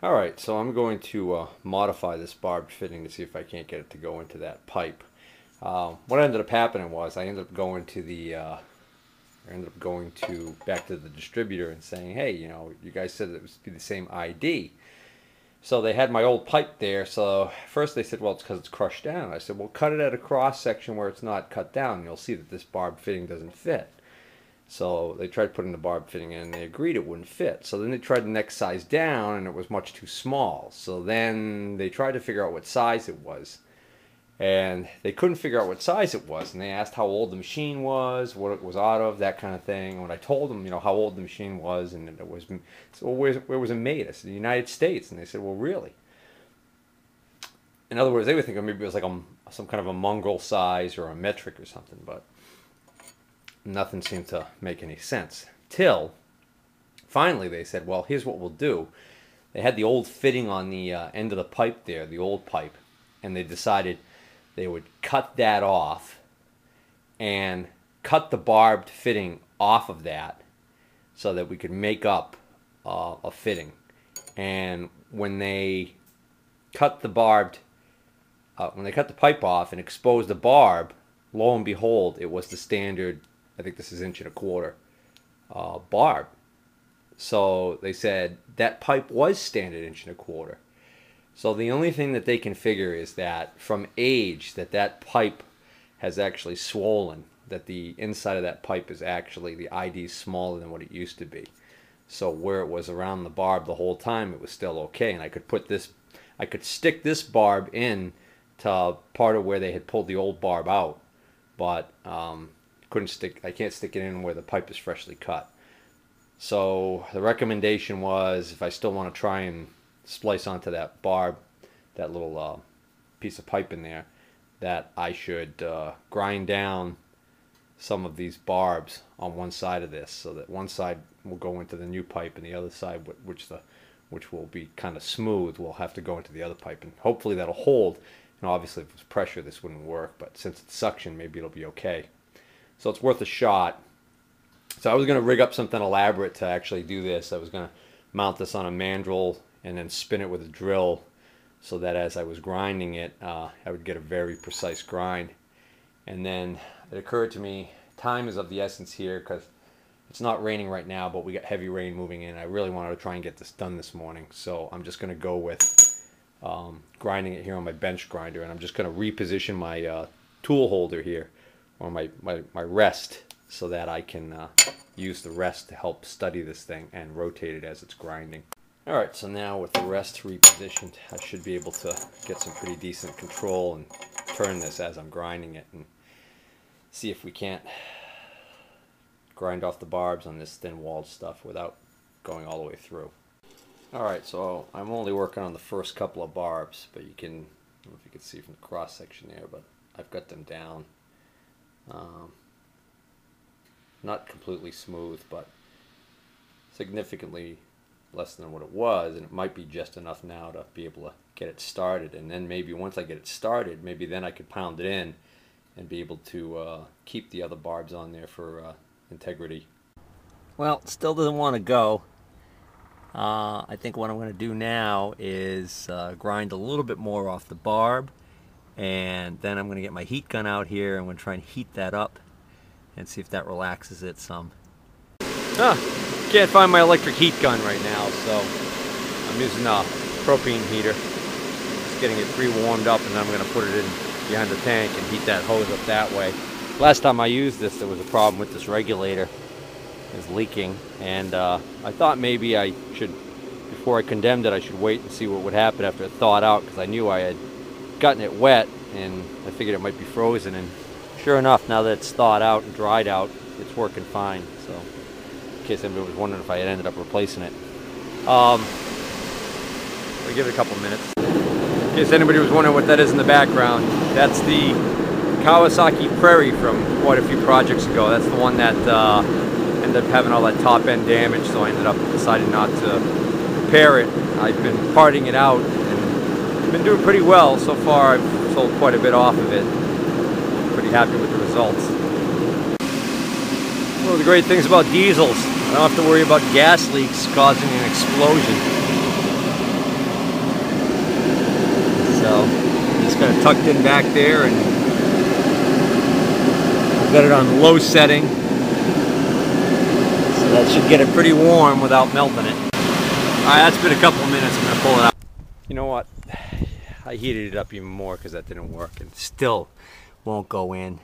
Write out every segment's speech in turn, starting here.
Alright, so I'm going to modify this barbed fitting to see if I can't get it to go into that pipe. What ended up happening was I ended up going to back to the distributor and saying, hey, you know, you guys said it was be the same ID. So they had my old pipe there. So first they said, well, it's because it's crushed down. I said, well, cut it at a cross section where it's not cut down, and you'll see that this barb fitting doesn't fit. So they tried putting the barb fitting in, and they agreed it wouldn't fit. So then they tried the next size down, and it was much too small. So then they tried to figure out what size it was, and they couldn't figure out what size it was. And they asked how old the machine was, what it was out of, that kind of thing. And when I told them, you know, how old the machine was, and it was, so where was it made? I said, the United States. And they said, well, really? In other words, they would think maybe it was like some kind of a mongrel size or a metric or something, but nothing seemed to make any sense. Till finally they said, well, here's what we'll do. They had the old fitting on the end of the pipe there, the old pipe, and they decided they would cut that off and cut the barbed fitting off of that so that we could make up a fitting. And when they cut the pipe off and exposed the barb, lo and behold, it was the standard, I think this is 1.25 inch barb. So they said that pipe was standard 1.25 inch. So the only thing that they can figure is that from age that pipe has actually swollen, that the inside of that pipe is actually, the ID is smaller than what it used to be. So where it was around the barb the whole time, it was still okay. And I could stick this barb in to part of where they had pulled the old barb out, but I can't stick it in where the pipe is freshly cut. So the recommendation was, if I still want to try and splice onto that barb, that little piece of pipe in there, that I should grind down some of these barbs on one side of this, so that one side will go into the new pipe and the other side, which will be kind of smooth, will have to go into the other pipe, and hopefully that'll hold. And obviously if it was pressure this wouldn't work, but since it's suction, maybe it'll be okay. So it's worth a shot. So I was going to rig up something elaborate to actually do this. I was going to mount this on a mandrel and then spin it with a drill, so that as I was grinding it, I would get a very precise grind. And then it occurred to me, time is of the essence here, because it's not raining right now, but we got heavy rain moving in. I really wanted to try and get this done this morning, so I'm just going to go with grinding it here on my bench grinder, and I'm just going to reposition my tool holder here, or my rest, so that I can use the rest to help study this thing and rotate it as it's grinding. Alright, so now with the rest repositioned, I should be able to get some pretty decent control and turn this as I'm grinding it, and see if we can't grind off the barbs on this thin-walled stuff without going all the way through. Alright, so I'm only working on the first couple of barbs, but I don't know if you can see from the cross section there, but I've got them down. Not completely smooth, but significantly less than what it was, and it might be just enough now to be able to get it started. And then maybe once I get it started, maybe then I could pound it in and be able to keep the other barbs on there for integrity. Well, it still doesn't want to go. I think what I'm going to do now is grind a little bit more off the barb, and then I'm going to get my heat gun out here. I'm going to try and heat that up and see if that relaxes it some. Can't find my electric heat gun right now, so I'm using a propane heater. Just getting it pre-warmed up, and then I'm going to put it in behind the tank and heat that hose up that way. Last time I used this, there was a problem with this regulator. It's leaking, and I thought maybe I should, before I condemned it, I should wait and see what would happen after it thawed out, because I knew I had gotten it wet and I figured it might be frozen, and sure enough, now that it's thawed out and dried out, it's working fine. So in case anybody was wondering if I had ended up replacing it, we'll give it a couple minutes. In case anybody was wondering what that is in the background, that's the Kawasaki Prairie from quite a few projects ago. That's the one that ended up having all that top end damage, so I ended up deciding not to repair it. I've been parting it out and been doing pretty well so far. I've sold quite a bit off of it. Pretty happy with the results. One of the great things about diesels, I don't have to worry about gas leaks causing an explosion. tucked in back there, and I've got it on low setting, so that should get it pretty warm without melting it. Alright, that's been a couple of minutes. I'm going to pull it out. You know what? I heated it up even more because that didn't work, and still won't go in.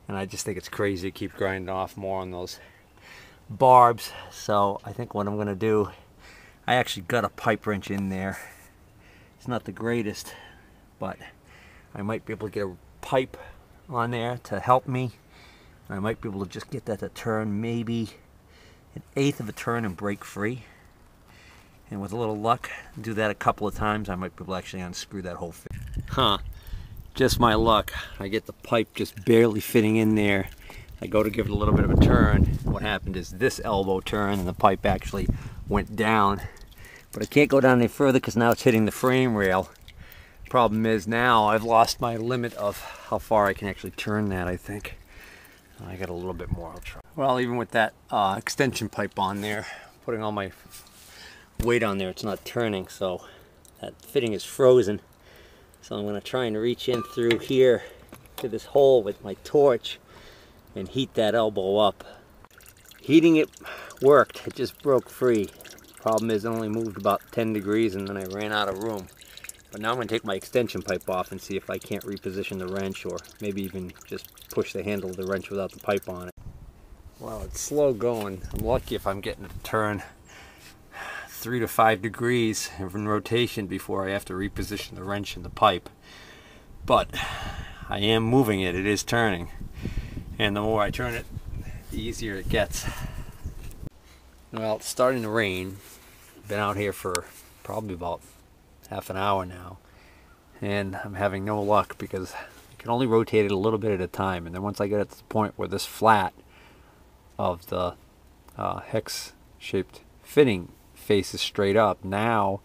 And I just think it's crazy to keep grinding off more on those barbs. So I think what I'm going to do, I actually got a pipe wrench in there. It's not the greatest, but I might be able to get a pipe on there to help me. I might be able to just get that to turn maybe 1/8 of a turn and break free. And with a little luck, do that a couple of times, I might be able to actually unscrew that whole thing. Huh, just my luck. I get the pipe just barely fitting in there. I go to give it a little bit of a turn. What happened is this elbow turned and the pipe actually went down. But I can't go down any further because now it's hitting the frame rail. Problem is now I've lost my limit of how far I can actually turn that, I think. I got a little bit more, I'll try. Well, even with that extension pipe on there, putting all my weight on there, it's not turning, so that fitting is frozen. So I'm going to try and reach in through here to this hole with my torch and heat that elbow up. Heating it worked, it just broke free. Problem is it only moved about 10 degrees and then I ran out of room. But now I'm going to take my extension pipe off and see if I can't reposition the wrench, or maybe even just push the handle of the wrench without the pipe on it. Well, it's slow going. I'm lucky if I'm getting it to turn 3 to 5 degrees in rotation before I have to reposition the wrench and the pipe. But I am moving it, it is turning. And the more I turn it, the easier it gets. Well, it's starting to rain. Been out here for probably about half an hour now. And I'm having no luck because I can only rotate it a little bit at a time. And then once I get it to the point where this flat of the hex-shaped fitting faces straight up, now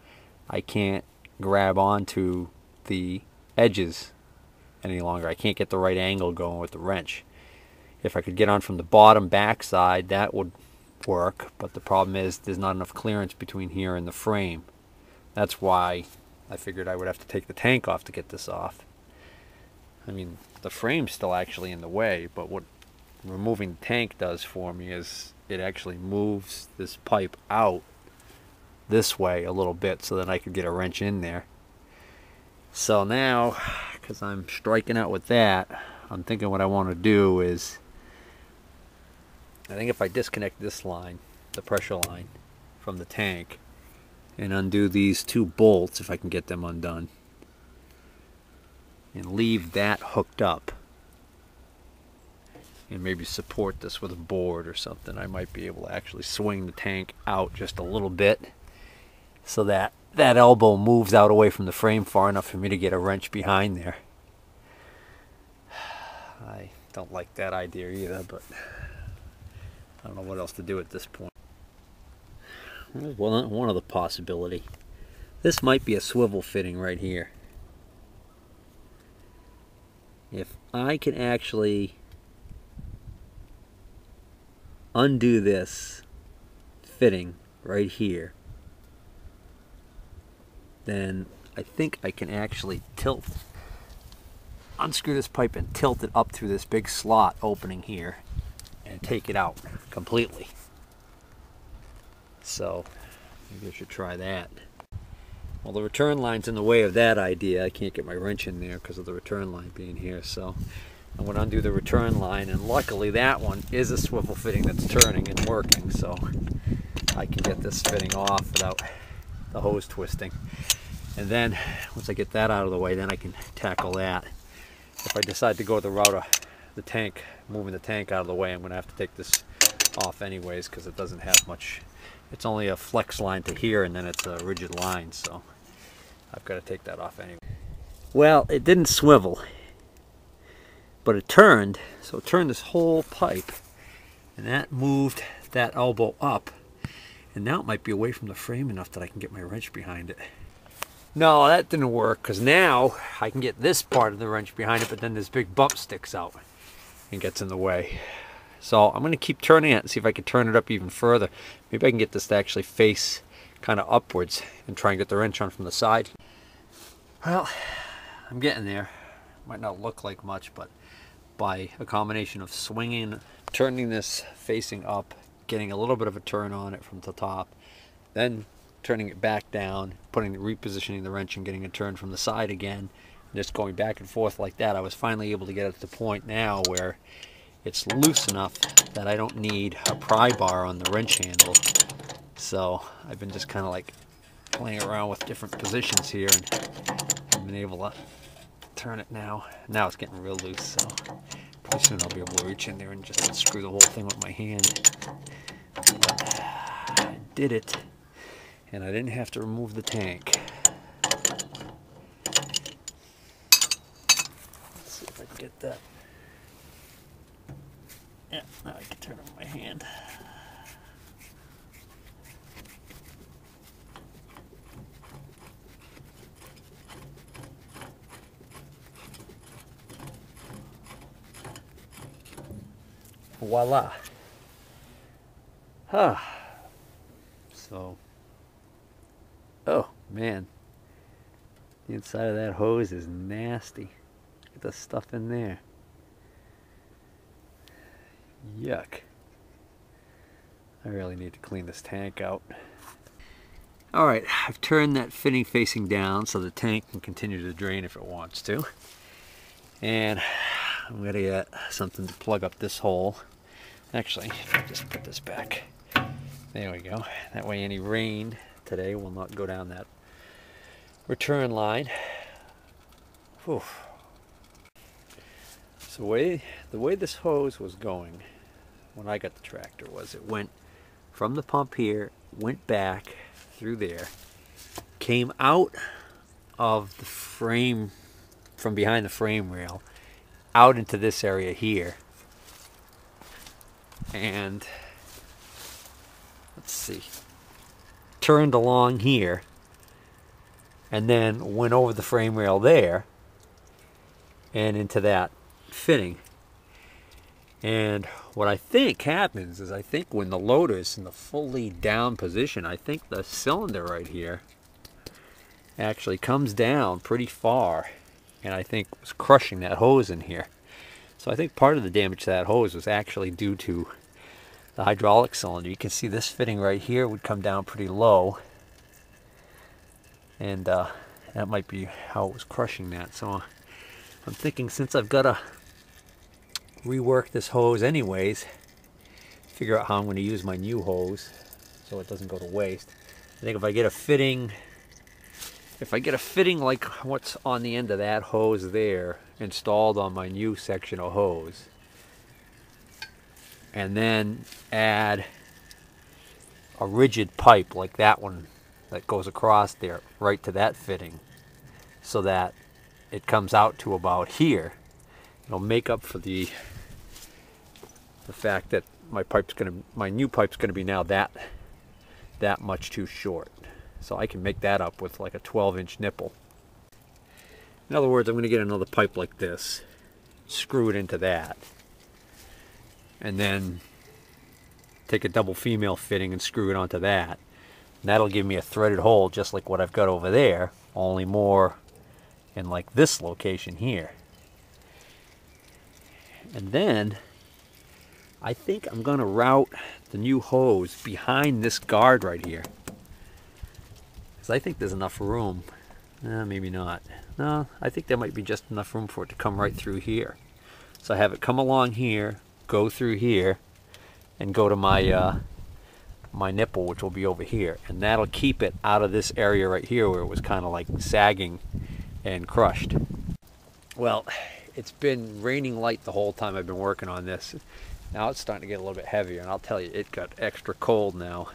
I can't grab onto the edges any longer. I can't get the right angle going with the wrench. If I could get on from the bottom back side, that would work, but the problem is there's not enough clearance between here and the frame. That's why I figured I would have to take the tank off to get this off. I mean, the frame's still actually in the way, but what removing the tank does for me is it actually moves this pipe out this way a little bit so that I could get a wrench in there. So now, because I'm striking out with that, I'm thinking what I want to do is, I think if I disconnect this line, the pressure line, from the tank, and undo these 2 bolts, if I can get them undone, and leave that hooked up, and maybe support this with a board or something, I might be able to actually swing the tank out just a little bit so that that elbow moves out away from the frame far enough for me to get a wrench behind there. I don't like that idea either, but I don't know what else to do at this point. Well, one other possibility. This might be a swivel fitting right here. If I can actually undo this fitting right here, then I think I can actually unscrew this pipe and tilt it up through this big slot opening here and take it out completely. So maybe I should try that. Well, the return line's in the way of that idea. I can't get my wrench in there because of the return line being here. So I'm going to undo the return line, and luckily that one is a swivel fitting that's turning and working, so I can get this fitting off without the hose twisting. And then once I get that out of the way, then I can tackle that. If I decide to go the route of the tank, moving the tank out of the way, I'm going to have to take this off anyways because it doesn't have much. It's only a flex line to here, and then it's a rigid line, so I've got to take that off anyway. Well, it didn't swivel, but it turned. So it turned this whole pipe, and that moved that elbow up, and now it might be away from the frame enough that I can get my wrench behind it. No, that didn't work, because now I can get this part of the wrench behind it, but then this big bump sticks out and gets in the way. So I'm going to keep turning it and see if I can turn it up even further. Maybe I can get this to actually face kind of upwards and try and get the wrench on from the side. Well, I'm getting there. Might not look like much, but by a combination of swinging, turning this facing up, getting a little bit of a turn on it from the top, then turning it back down, repositioning the wrench and getting a turn from the side again, just going back and forth like that, I was finally able to get it to the point now where it's loose enough that I don't need a pry bar on the wrench handle. So I've been just kind of like playing around with different positions here, and I've been able to turn it now. Now it's getting real loose, so pretty soon I'll be able to reach in there and just unscrew the whole thing with my hand. But I did it, and I didn't have to remove the tank. Let's see if I can get that. Yeah, now I can turn it with my hand. Voila. So, oh man, the inside of that hose is nasty. Get the stuff in there. Yuck. I really need to clean this tank out. Alright, I've turned that fitting facing down so the tank can continue to drain if it wants to. And I'm going to get something to plug up this hole. Actually, I'll just put this back. There we go. That way any rain today will not go down that return line. Whew. So the way this hose was going when I got the tractor was it went from the pump here, went back through there, came out of the frame, from behind the frame rail, out into this area here, and let's see, turned along here, and then went over the frame rail there and into that fitting. And what I think happens is, I think when the loader's in the fully down position, I think the cylinder right here actually comes down pretty far, and I think was crushing that hose in here. So I think part of the damage to that hose was actually due to the hydraulic cylinder. You can see this fitting right here would come down pretty low, and that might be how it was crushing that. So I'm thinking, since I've got to rework this hose anyways, figure out how I'm going to use my new hose so it doesn't go to waste. I think if I get a fitting like what's on the end of that hose there installed on my new section of hose, and then add a rigid pipe like that one that goes across there right to that fitting, so that it comes out to about here, it'll make up for the fact that my new pipe's gonna be now that much too short. So I can make that up with like a 12-inch nipple. In other words, I'm gonna get another pipe like this, screw it into that, and then take a double female fitting and screw it onto that. And that'll give me a threaded hole just like what I've got over there, only more in like this location here. And then I think I'm going to route the new hose behind this guard right here, because I think there's enough room. Maybe not. No, I think there might be just enough room for it to come right through here. So I have it come along here, go through here, and go to my my nipple, which will be over here, and that'll keep it out of this area right here where it was kind of like sagging and crushed. Well, it's been raining light the whole time I've been working on this. Now it's starting to get a little bit heavier, and I'll tell you, it got extra cold now.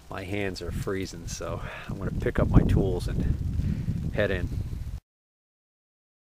My hands are freezing, so I'm going to pick up my tools and head in.